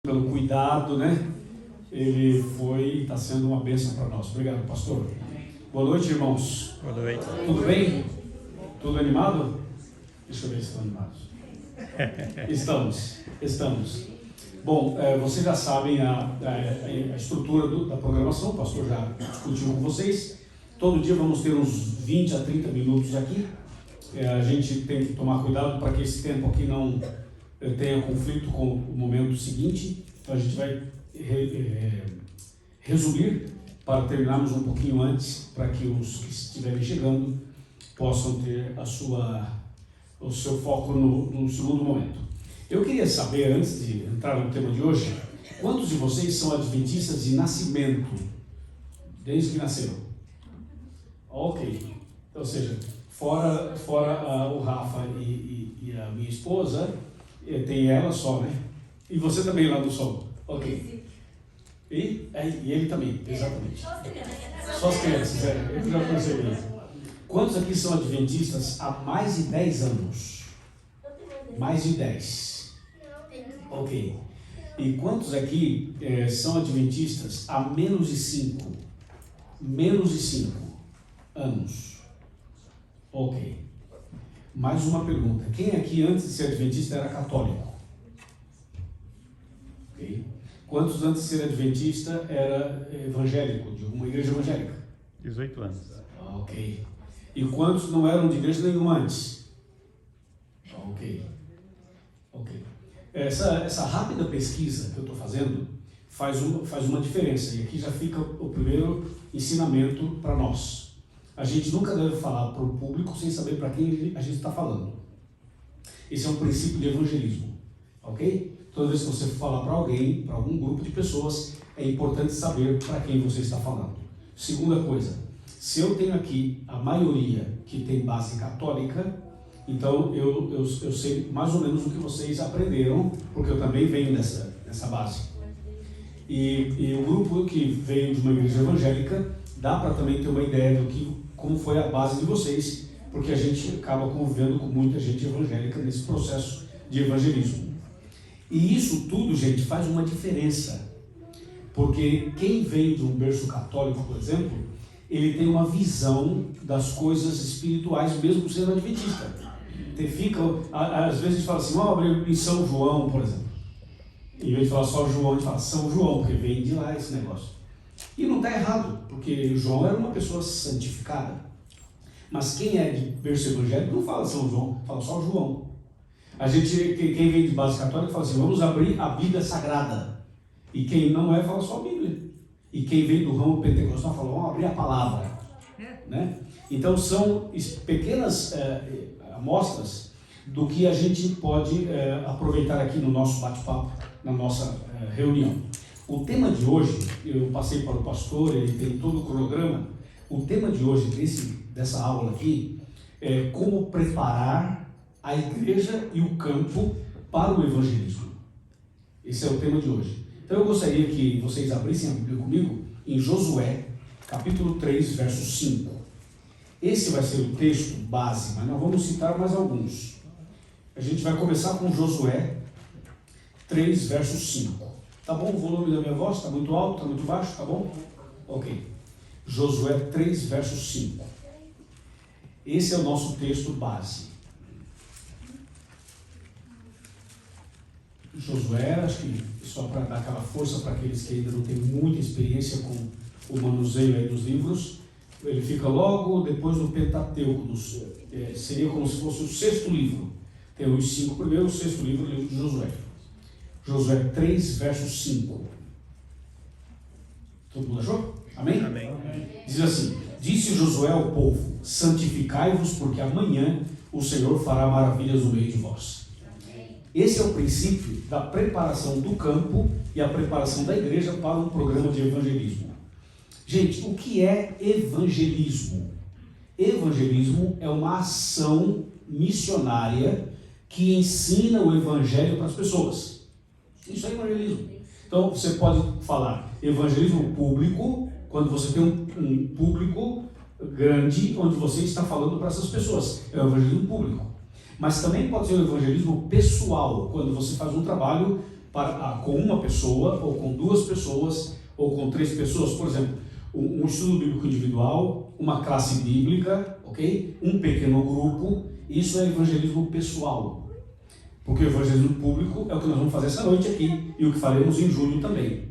Pelo cuidado, né? Ele está sendo uma bênção para nós. Obrigado, pastor. Boa noite, irmãos. Boa noite. Tudo bem? Tudo animado? Deixa eu ver se estão animados. Estamos. Bom, vocês já sabem a estrutura da programação, o pastor já discutiu com vocês. Todo dia vamos ter uns 20 a 30 minutos aqui. A gente tem que tomar cuidado para que esse tempo aqui não tenha conflito com o momento seguinte. Então a gente vai resumir para terminarmos um pouquinho antes, para que os que estiverem chegando possam ter o seu foco no segundo momento. Eu queria saber, antes de entrar no tema de hoje, quantos de vocês são adventistas de nascimento, desde que nasceram? Ok. Ou seja, fora o Rafa e a minha esposa, tem ela só, né? E você também lá do Sol. Ok. E ele também, exatamente. Só as crianças, eu já percebi. Quantos aqui são adventistas há mais de 10 anos? Mais de 10. Ok. E quantos aqui são adventistas há menos de 5? Menos de 5 anos. Ok. Mais uma pergunta. Quem aqui antes de ser adventista era católico? Ok. Quantos antes de ser adventista era evangélico, de alguma igreja evangélica? 18 anos. Ok. E quantos não eram de igreja nenhuma antes? Ok. Essa rápida pesquisa que eu estou fazendo faz uma diferença. E aqui já fica o primeiro ensinamento para nós. A gente nunca deve falar para o público sem saber para quem a gente está falando. Esse é um princípio de evangelismo. Ok? Toda vez que você falar para alguém, para algum grupo de pessoas, é importante saber para quem você está falando. Segunda coisa, se eu tenho aqui a maioria que tem base católica, então eu sei mais ou menos o que vocês aprenderam, porque eu também venho dessa base. E o grupo que veio de uma igreja evangélica, dá para também ter uma ideia como foi a base de vocês, porque a gente acaba convivendo com muita gente evangélica nesse processo de evangelismo. E isso tudo, gente, faz uma diferença, porque quem vem de um berço católico, por exemplo, ele tem uma visão das coisas espirituais, mesmo sendo adventista. Às vezes a gente fala assim, vamos abrir em São João, por exemplo. Em vez de falar só João, a gente fala São João, porque vem de lá esse negócio. E não está errado, porque João era uma pessoa santificada. Mas quem é de berço evangélico não fala São João, fala só João. Quem vem de base católica fala assim, vamos abrir a Bíblia Sagrada. E quem não é, fala só a Bíblia. E quem vem do ramo pentecostal fala, vamos abrir a palavra. Né? Então são pequenas amostras do que a gente pode aproveitar aqui no nosso bate-papo, na nossa reunião. O tema de hoje, eu passei para o pastor, ele tem todo o cronograma. O tema de hoje, dessa aula aqui, é como preparar a igreja e o campo para o evangelismo. Esse é o tema de hoje. Então eu gostaria que vocês abrissem a Bíblia comigo em Josué, capítulo 3, verso 5. Esse vai ser o texto base, mas nós vamos citar mais alguns. A gente vai começar com Josué 3, verso 5. Tá bom o volume da minha voz? Está muito alto? Está muito baixo? Tá bom? Ok. Josué 3, verso 5. Esse é o nosso texto base. Josué, acho que só para dar aquela força para aqueles que ainda não têm muita experiência com o manuseio aí dos livros, ele fica logo depois do Pentateuco, seria como se fosse o sexto livro. Tem os 5 primeiros, o sexto livro, o livro de Josué. Josué 3, verso 5. Todo mundo achou? Amém? Amém. Diz assim, disse Josué ao povo, santificai-vos, porque amanhã o Senhor fará maravilhas no meio de vós. Esse é o princípio da preparação do campo e a preparação da igreja para um programa de evangelismo. Gente, o que é evangelismo? Evangelismo é uma ação missionária que ensina o evangelho para as pessoas. Isso é evangelismo. Então, você pode falar evangelismo público, quando você tem um público grande, onde você está falando para essas pessoas. É o evangelismo público. Mas também pode ser o evangelismo pessoal, quando você faz um trabalho com uma pessoa, ou com duas pessoas, ou com três pessoas. Por exemplo, um estudo bíblico individual, uma classe bíblica, ok? Um pequeno grupo. Isso é evangelismo pessoal. Porque o evangelismo público é o que nós vamos fazer essa noite aqui e o que faremos em junho também.